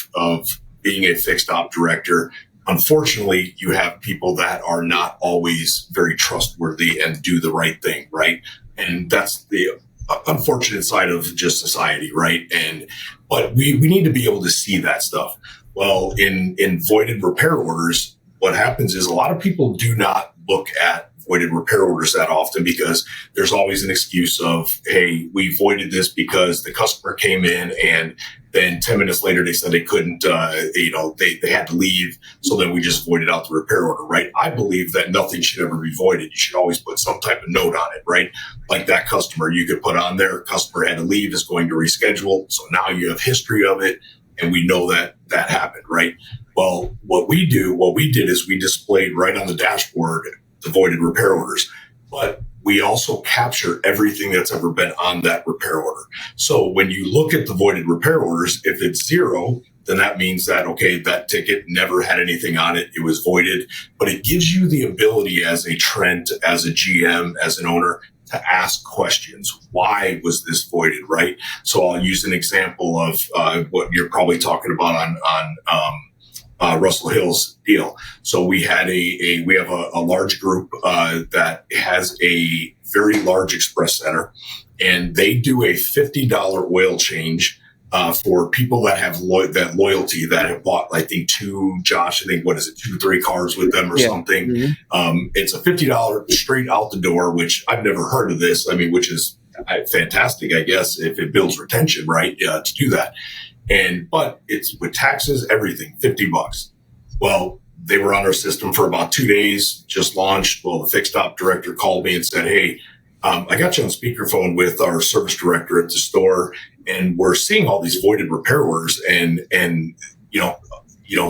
being a fixed op director, unfortunately, you have people that are not always very trustworthy and do the right thing, right? And that's the unfortunate side of just society, right? But we need to be able to see that stuff. Well, in voided repair orders, what happens is a lot of people do not look at voided repair orders that often because there's always an excuse of, hey, we voided this because the customer came in and then 10 minutes later they said they couldn't, they had to leave. So then we just voided out the repair order, right? I believe that nothing should ever be voided. You should always put some type of note on it, right? Like that customer, you could put on there, customer had to leave, is going to reschedule. So now you have history of it and we know that happened, right? Well, what we did is we displayed right on the dashboard the voided repair orders, but we also capture everything that's ever been on that repair order. So when you look at the voided repair orders, if it's 0, then that means that, okay, that ticket never had anything on it. It was voided, but it gives you the ability as a Trent, as a GM, as an owner to ask questions. Why was this voided, right? So I'll use an example of what you're probably talking about on Russell Hill's deal. So we had we have a large group that has a very large express center, and they do a $50 oil change for people that have that loyalty, that have bought, I think, 2, 3 cars with them or something. Mm-hmm. It's a $50 straight out the door, which I've never heard of this. I mean, which is fantastic, I guess, if it builds retention, right, to do that. But it's with taxes, everything, $50. Well, they were on our system for about 2 days, just launched. Well, the fixed op director called me and said, hey, I got you on speakerphone with our service director at the store, and we're seeing all these voided repair orders, and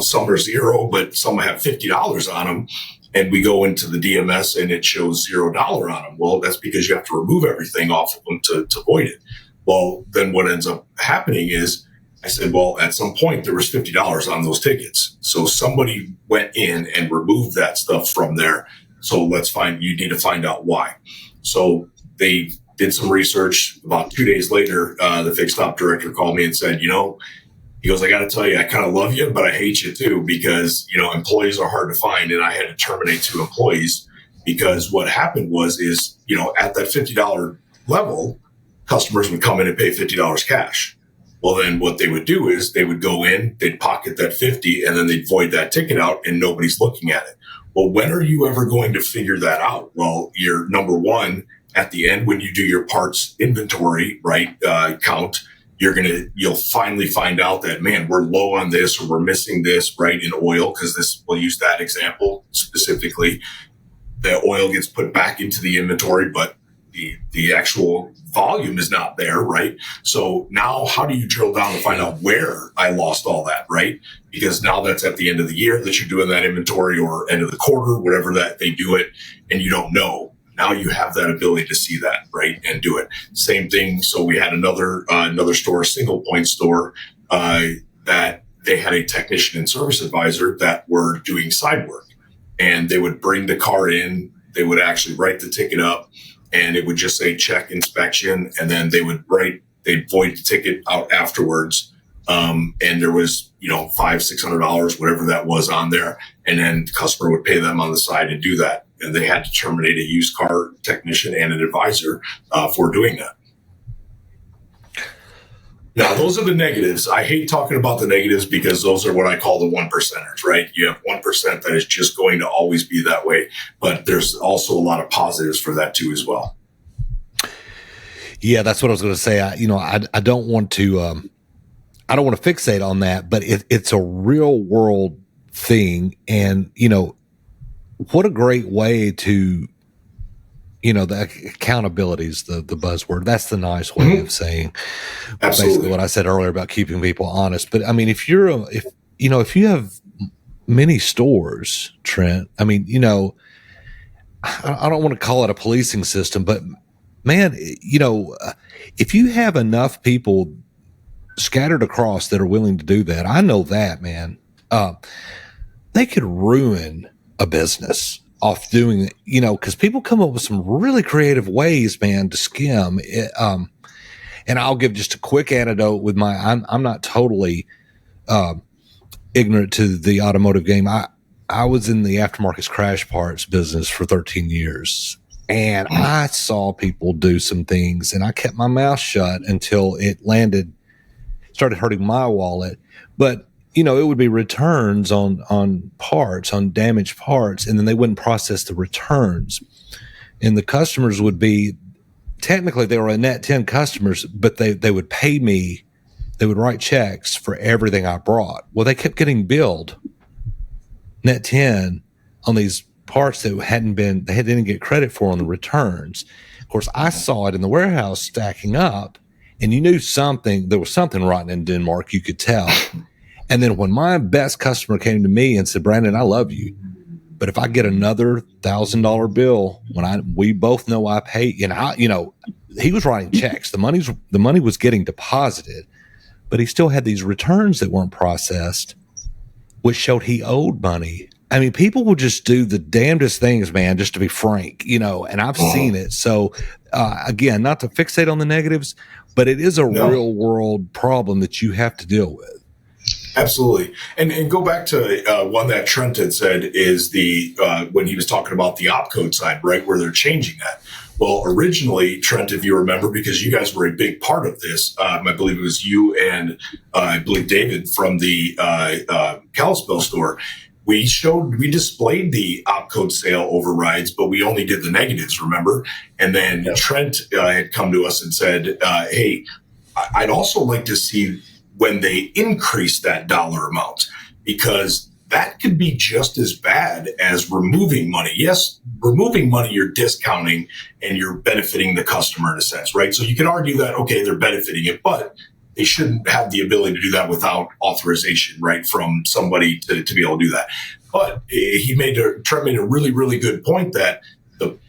some are 0, but some have $50 on them. and we go into the DMS and it shows $0 on them. Well, that's because you have to remove everything off of them to void it. Well, then what ends up happening is I said, well, at some point there was $50 on those tickets. So somebody went in and removed that stuff from there. So you need to find out why. So they did some research. About 2 days later, the fixed op director called me and said, he goes, I got to tell you, I kind of love you, but I hate you too, because, employees are hard to find. And I had to terminate 2 employees because what happened is, at that $50 level, customers would come in and pay $50 cash. Well, then what they would do is they would go in, they'd pocket that 50 and then they'd void that ticket out and nobody's looking at it. Well, when are you ever going to figure that out? Well, you're number one, at the end, when you do your parts inventory, right, count, you'll finally find out that, man, we're low on this or we're missing this, right, in oil, because we'll use that example specifically. The oil gets put back into the inventory, but the actual volume is not there, right? So now how do you drill down and find out where I lost all that, right? Because now that's at the end of the year that you're doing that inventory, or end of the quarter, whatever that they do it, and you don't know. Now you have that ability to see that, right, and do it. Same thing. So we had another store, a single point store, that they had a technician and service advisor that were doing side work, and they would bring the car in. They would actually write the ticket up, and it would just say check inspection, and then they'd void the ticket out afterwards. And there was, $500-$600, whatever that was on there. And then the customer would pay them on the side to do that. And they had to terminate a used car technician and an advisor for doing that. Now, those are the negatives. I hate talking about the negatives because those are what I call the 1%ers, right? You have 1% that is just going to always be that way. But there's also a lot of positives for that too as well. Yeah, that's what I was going to say. I don't want to fixate on that, but it's a real world thing. And, what a great way to, the accountability is the buzzword. That's the nice way of saying basically what I said earlier about keeping people honest. But I mean, if you have many stores, Trent, I mean, I don't want to call it a policing system, but man, if you have enough people scattered across that are willing to do that, I know that, man, they could ruin a business off doing it, because people come up with some really creative ways, man, to skim it. And I'll give just a quick anecdote with I'm not totally ignorant to the automotive game. I was in the aftermarket crash parts business for 13 years, and I saw people do some things, and I kept my mouth shut until it started hurting my wallet. But it would be returns on parts, on damaged parts, and then they wouldn't process the returns. And the customers would be, technically they were a net 10 customers, but they would pay me, they would write checks for everything I brought. Well, they kept getting billed net 10 on these parts that they didn't get credit for on the returns. Of course, I saw it in the warehouse stacking up, and you knew there was something rotten in Denmark, you could tell. And then when my best customer came to me and said, Brandon, I love you, but if I get another $1,000 bill we both know I pay, he was writing checks. The money was getting deposited, but he still had these returns that weren't processed, which showed he owed money. I mean, people will just do the damnedest things, man, just to be frank, and I've seen it. So again, not to fixate on the negatives, but it is a real world problem that you have to deal with. Absolutely. And go back to one that Trent had said is when he was talking about the opcode side, right, where they're changing that. Well, originally, Trent, if you remember, because you guys were a big part of this, I believe it was you and I believe David from the Kalispell store. We displayed the opcode sale overrides, but we only did the negatives, remember? And then Trent had come to us and said, hey, I'd also like to see when they increase that dollar amount, because that could be just as bad as removing money. Yes, removing money, you're discounting and you're benefiting the customer in a sense, right? So you could argue that, okay, they're benefiting it, but they shouldn't have the ability to do that without authorization, right, from somebody to be able to do that. But Trent made a really, really good point that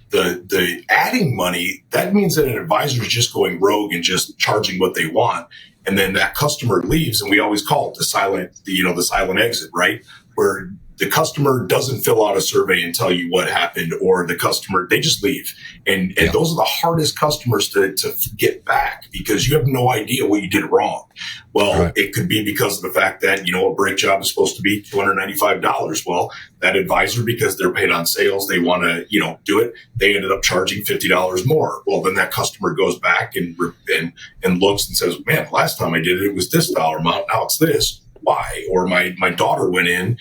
the adding money, that means that an advisor is just going rogue and just charging what they want. And then that customer leaves, and we always call it the silent exit, right? Where the customer doesn't fill out a survey and tell you what happened, or the customer, they just leave. And those are the hardest customers to get back, because you have no idea what you did wrong. Well, right. It could be because of the fact that, a brake job is supposed to be $295. Well, that advisor, because they're paid on sales, they want to, do it. They ended up charging $50 more. Well, then that customer goes back and looks and says, man, last time I did it, it was this dollar amount. Now it's this. Why? Or my daughter went in,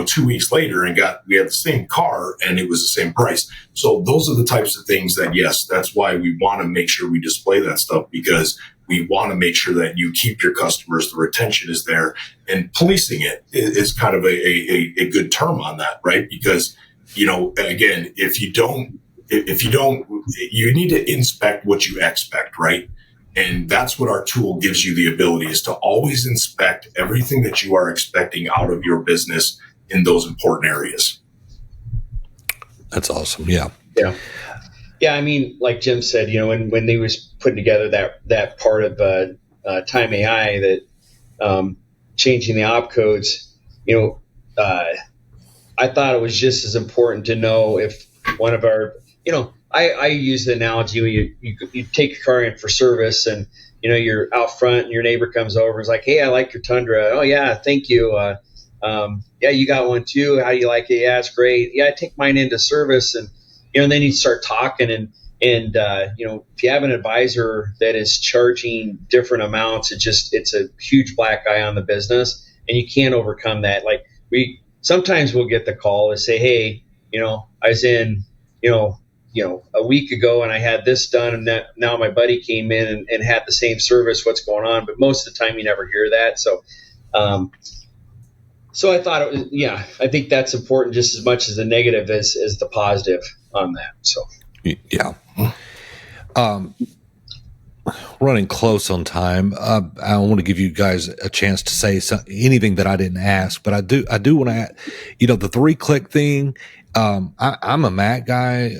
2 weeks later and we had the same car and it was the same price. So those are the types of things that, yes, that's why we want to make sure we display that stuff, because we want to make sure that you keep your customers, the retention is there, and policing it is kind of a good term on that, right? Because, again, if you don't, you need to inspect what you expect, right? And that's what our tool gives you the ability, is to always inspect everything that you are expecting out of your business in those important areas. That's awesome. Yeah. Yeah. Yeah. I mean, like Jim said, when they was putting together that part of TimeAI, that changing the op-codes, I thought it was just as important to know if one of our, I use the analogy when you take your car in for service, and you're out front and your neighbor comes over and is like, hey, I like your Tundra. Oh yeah, thank you. Yeah, you got one too. How do you like it? Yeah, it's great. Yeah, I take mine into service, and then you start talking, and if you have an advisor that is charging different amounts, it's a huge black eye on the business, and you can't overcome that. Like sometimes we'll get the call to say, hey, I was in, a week ago and I had this done, and now my buddy came in and had the same service. What's going on? But most of the time you never hear that. So, so I thought I think that's important just as much as the negative as the positive on that. So, yeah. Running close on time. I want to give you guys a chance to say anything that I didn't ask, but I do want to add, the 3-click thing. I'm a Mac guy,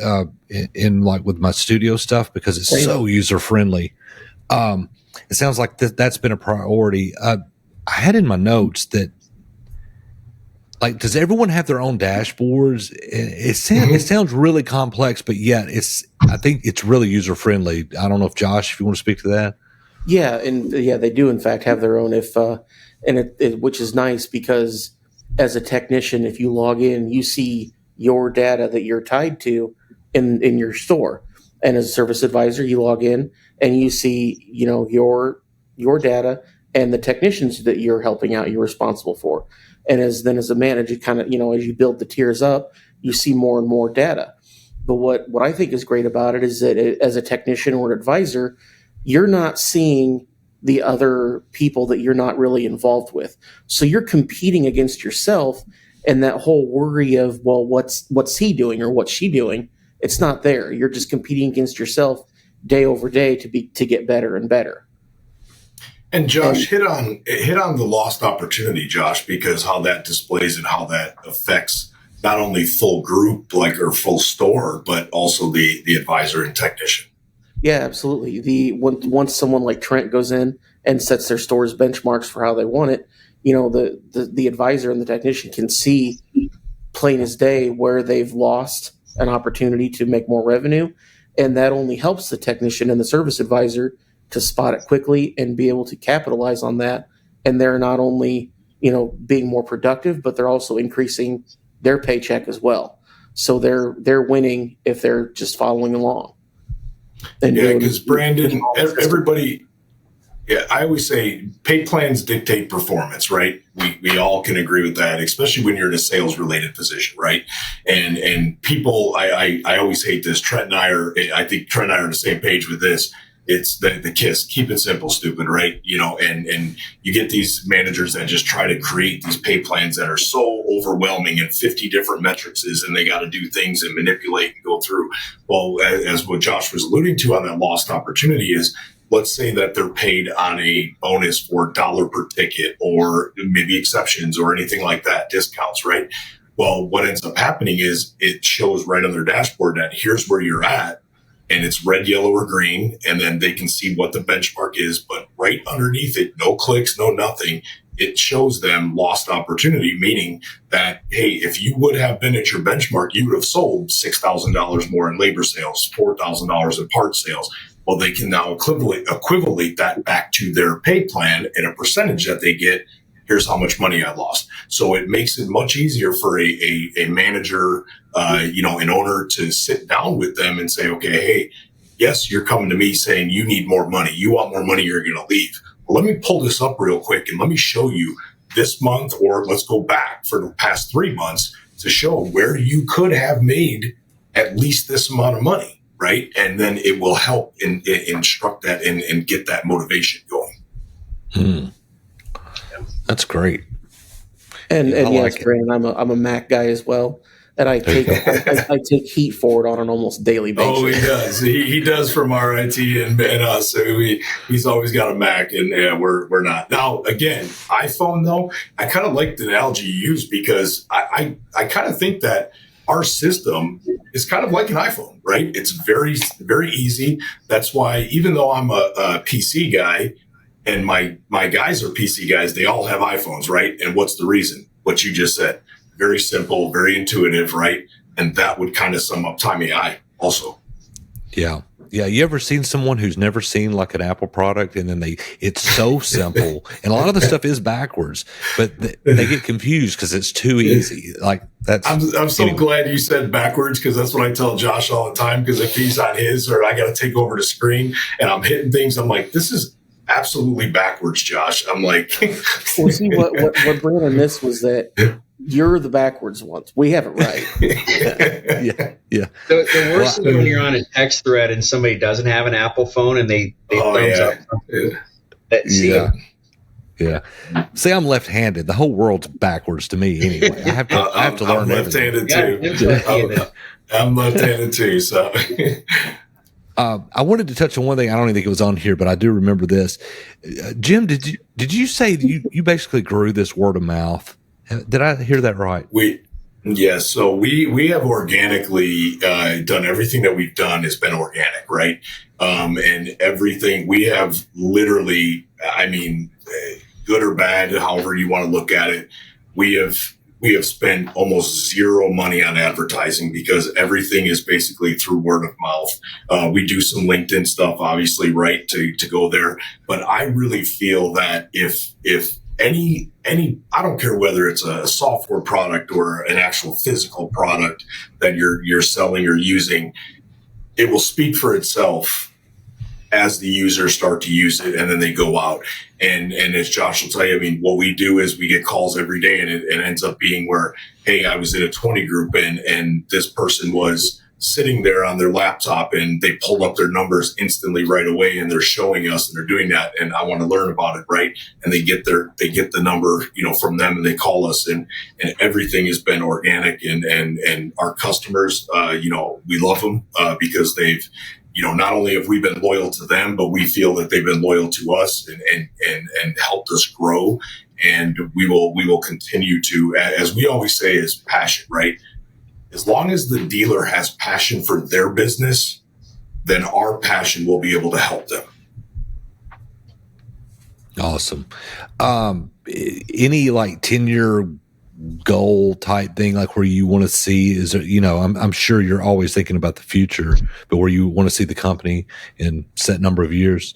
in like with my studio stuff, because it's so user friendly. It sounds like that's been a priority. I had in my notes that, like, does everyone have their own dashboards? It sounds really complex, but yet I think it's really user friendly. I don't know if Josh, if you want to speak to that. Yeah, and they do in fact have their own. Which is nice, because as a technician, if you log in, you see your data that you're tied to in your store, and as a service advisor, you log in and you see your data and the technicians that you're helping out, you're responsible for. And as a manager, kind of, as you build the tiers up, you see more and more data. But what I think is great about it is that as a technician or an advisor, you're not seeing the other people that you're not really involved with. So you're competing against yourself, and that whole worry of, well, what's he doing or what's she doing? It's not there. You're just competing against yourself day over day to get better and better. And Josh, hit on the lost opportunity, Josh, because how that displays and how that affects not only full group, or full store, but also the advisor and technician. Yeah, absolutely. Once someone like Trent goes in and sets their store's benchmarks for how they want it, the advisor and the technician can see plain as day where they've lost an opportunity to make more revenue, and that only helps the technician and the service advisor to spot it quickly and be able to capitalize on that. And they're not only, being more productive, but they're also increasing their paycheck as well. So they're winning if they're just following along. Yeah, because Brandon, everybody, I always say pay plans dictate performance, right? We all can agree with that, especially when you're in a sales related position, right? And people, I always hate this. I think Trent and I are on the same page with this. It's the KISS, keep it simple, stupid, right? And you get these managers that just try to create these pay plans that are so overwhelming and 50 different metrics, and they got to do things and manipulate and go through. Well, as what Josh was alluding to on that lost opportunity is, let's say that they're paid on a bonus for $1 per ticket, or maybe exceptions or anything like that, discounts, right? Well, what ends up happening is it shows right on their dashboard that here's where you're at, and it's red, yellow, or green, and then they can see what the benchmark is. But right underneath it, no clicks, no nothing, it shows them lost opportunity, meaning that, hey, if you would have been at your benchmark, you would have sold $6,000 more in labor sales, $4,000 in part sales. Well, they can now equivalent that back to their pay plan and a percentage that they get. Here's how much money I lost. So it makes it much easier for a manager, an owner to sit down with them and say, okay, hey, yes, you're coming to me saying you need more money. You want more money, you're going to leave. Well, let me pull this up real quick and let me show you this month, or let's go back for the past 3 months to show where you could have made at least this amount of money, right? And then it will help instruct that and get that motivation going. That's great. And yes, like Brandon, I'm a Mac guy as well, and I take I take heat for it on an almost daily basis. Oh, he does. He does from our IT and us. So he's always got a Mac, and we're not. Now, again, iPhone though, I kind of like the analogy you use, because I kind of think that our system is kind of like an iPhone, right? It's very, very easy. That's why, even though I'm a PC guy, and my guys are PC guys, they all have iPhones, right? And what's the reason? What you just said. Very simple, very intuitive, right? And that would kind of sum up TimeAI also. Yeah. Yeah. You ever seen someone who's never seen like an Apple product, and then it's so simple, and a lot of the stuff is backwards, but they get confused because it's too easy. Like that's, I'm so glad you said backwards, because that's what I tell Josh all the time. Because if he's on his, or I got to take over the screen and I'm hitting things, I'm like, this is absolutely backwards, Josh. I'm like, well, see, what Brandon missed was that you're the backwards ones. We have it right. Yeah. The worst is when you're on a text thread and somebody doesn't have an Apple phone and they thumbs up. Yeah. See, I'm left-handed. The whole world's backwards to me anyway. I have to learn. I'm left-handed too. I'm left-handed too. So. I wanted to touch on one thing. I don't even think it was on here, but I do remember this. Jim, did you say that you basically grew this word of mouth? Did I hear that right? Yes. So we have organically done everything that we've done has been organic, right? And everything we have literally, I mean, good or bad, however you want to look at it, we have spent almost zero money on advertising, because everything is basically through word of mouth. We do some LinkedIn stuff, obviously, right, to go there. But I really feel that if any, I don't care whether it's a software product or an actual physical product that you're selling or using, it will speak for itself as the users start to use it, and then they go out. And as Josh will tell you, I mean, what we do is we get calls every day, and it ends up being where, hey, I was in a 20 group, and this person was sitting there on their laptop, and they pulled up their numbers instantly right away, and they're showing us, and they're doing that, and I want to learn about it, right? And they get the number, from them, and they call us, and everything has been organic, and our customers, we love them because they've, not only have we been loyal to them, but we feel that they've been loyal to us and helped us grow. And we will continue to, as we always say, is passion, right? As long as the dealer has passion for their business, then our passion will be able to help them. Awesome. Any like 10-year goal type thing, like where you want to see, is there, I'm sure you're always thinking about the future, but where you want to see the company in set number of years?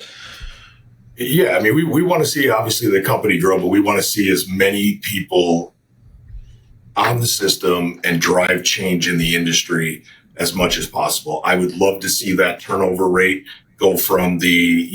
Yeah. I mean, we want to see obviously the company grow, but we want to see as many people on the system and drive change in the industry as much as possible. I would love to see that turnover rate go from the,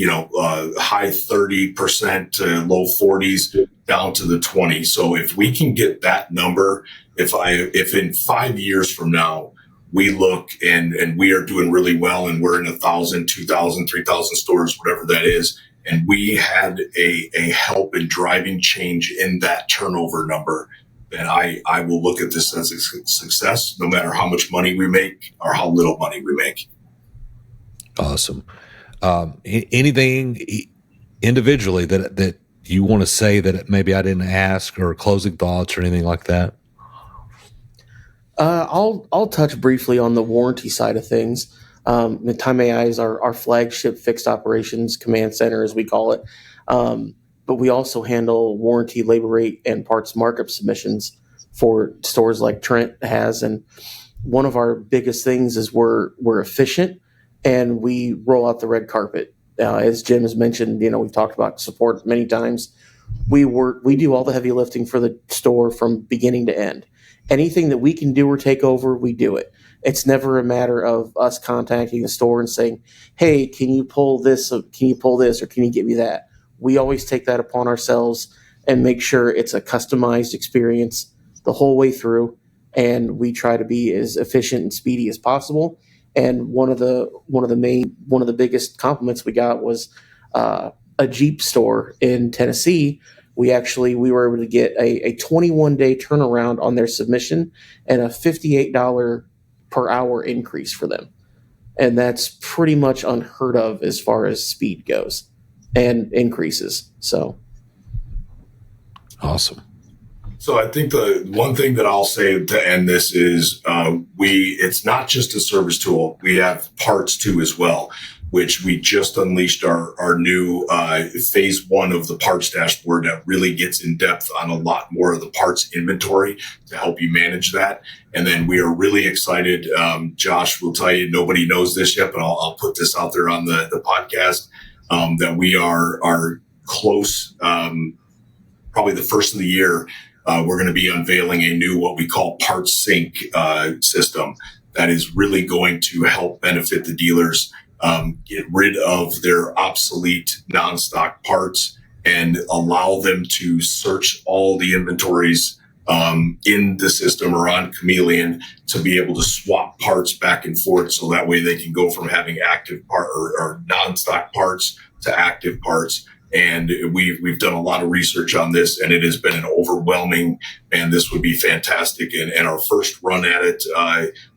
high 30% to low 40s down to the 20s. So if we can get that number, if in 5 years from now, we look and we are doing really well, and we're in 1,000, 2,000, 3,000 stores, whatever that is, and we had a help in driving change in that turnover number, then I will look at this as a success, no matter how much money we make or how little money we make. Awesome. Anything individually that you want to say that maybe I didn't ask, or closing thoughts or anything like that? I'll touch briefly on the warranty side of things. TimeAI is our flagship fixed operations command center, as we call it. But we also handle warranty, labor rate, and parts markup submissions for stores like Trent has. And one of our biggest things is we're efficient and we roll out the red carpet. As Jim has mentioned, we've talked about support many times. We do all the heavy lifting for the store from beginning to end. Anything that we can do or take over, we do it. It's never a matter of us contacting the store and saying, "Hey, can you pull this? Or can you pull this? Or can you get me that?" We always take that upon ourselves and make sure it's a customized experience the whole way through. And we try to be as efficient and speedy as possible. And one of the biggest compliments we got was a Jeep store in Tennessee. We were able to get a 21-day turnaround on their submission and a $58 per hour increase for them. And that's pretty much unheard of as far as speed goes and increases. So awesome. So I think the one thing that I'll say to end this is it's not just a service tool. We have parts too as well, which we just unleashed our new phase 1 of the parts dashboard that really gets in depth on a lot more of the parts inventory to help you manage that. And then we are really excited. Josh will tell you, nobody knows this yet, but I'll put this out there on the podcast, that we are close, probably the first of the year. We're going to be unveiling a new, what we call parts sync system that is really going to help benefit the dealers, get rid of their obsolete non-stock parts and allow them to search all the inventories in the system or on Chameleon to be able to swap parts back and forth. So that way they can go from having active part or non-stock parts to active parts. And we've done a lot of research on this, and it has been an overwhelming, and this would be fantastic. And our first run at it,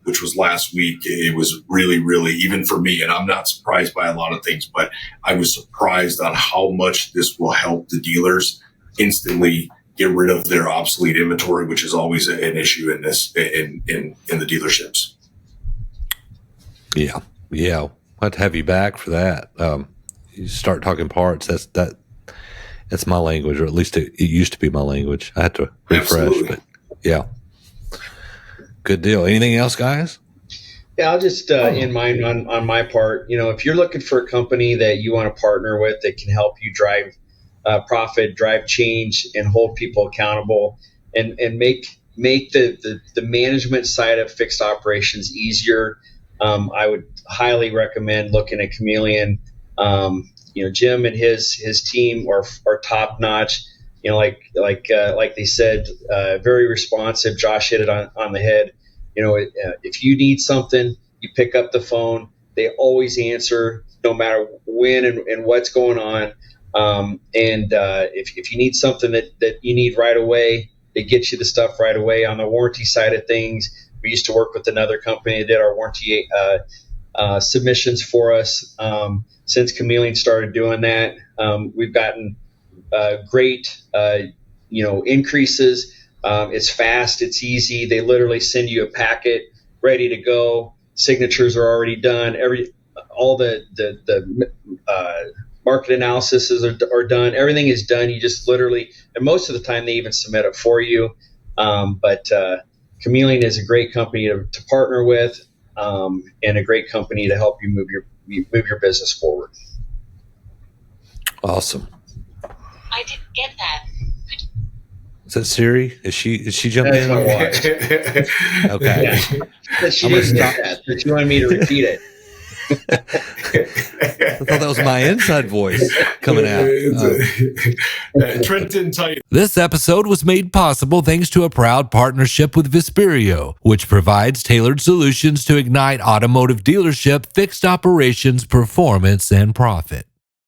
which was last week, it was really, really, even for me, and I'm not surprised by a lot of things, but I was surprised on how much this will help the dealers instantly get rid of their obsolete inventory, which is always an issue in the dealerships. Yeah. I'll have to have you back for that. You start talking parts, that's my language, or at least it used to be my language. I had to refresh. Absolutely. But yeah, good deal. Anything else, guys? Yeah, I'll just in mind on my part, if you're looking for a company that you want to partner with that can help you drive profit, drive change, and hold people accountable, and make the management side of fixed operations easier, I would highly recommend looking at Chameleon. Jim and his team are top notch. Like they said, very responsive. Josh hit it on the head. If you need something, you pick up the phone. They always answer, no matter when and what's going on. If you need something that you need right away, they get you the stuff right away. On the warranty side of things, we used to work with another company that did our warranty submissions for us. Since Chameleon started doing that, we've gotten great, increases. It's fast, it's easy. They literally send you a packet ready to go. Signatures are already done. All the market analysis are done. Everything is done. You just literally, and most of the time they even submit it for you. But Chameleon is a great company to partner with, and a great company to help you move your business forward. Awesome. I didn't get that. Is that Siri? Is she jumping in? My watch. Okay. Yeah. She didn't get that, but she wanted me to repeat it. I thought that was my inside voice coming out. Trent didn't tell you. This episode was made possible thanks to a proud partnership with Vesperio, which provides tailored solutions to ignite automotive dealership fixed operations, performance, and profit.